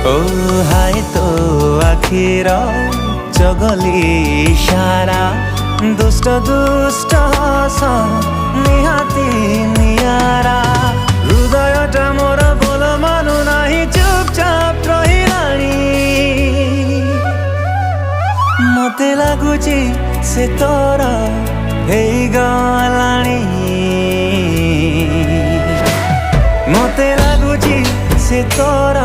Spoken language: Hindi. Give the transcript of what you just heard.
ओ हाय तो आखिर चगली इशारा दुष्ट दुष्ट हस निहाती नियारा हृदयटा मोर बोल मानु नाही चुपचाप रहिलाणी मते लागुची से तोर गलाणी मते लागुची से तोर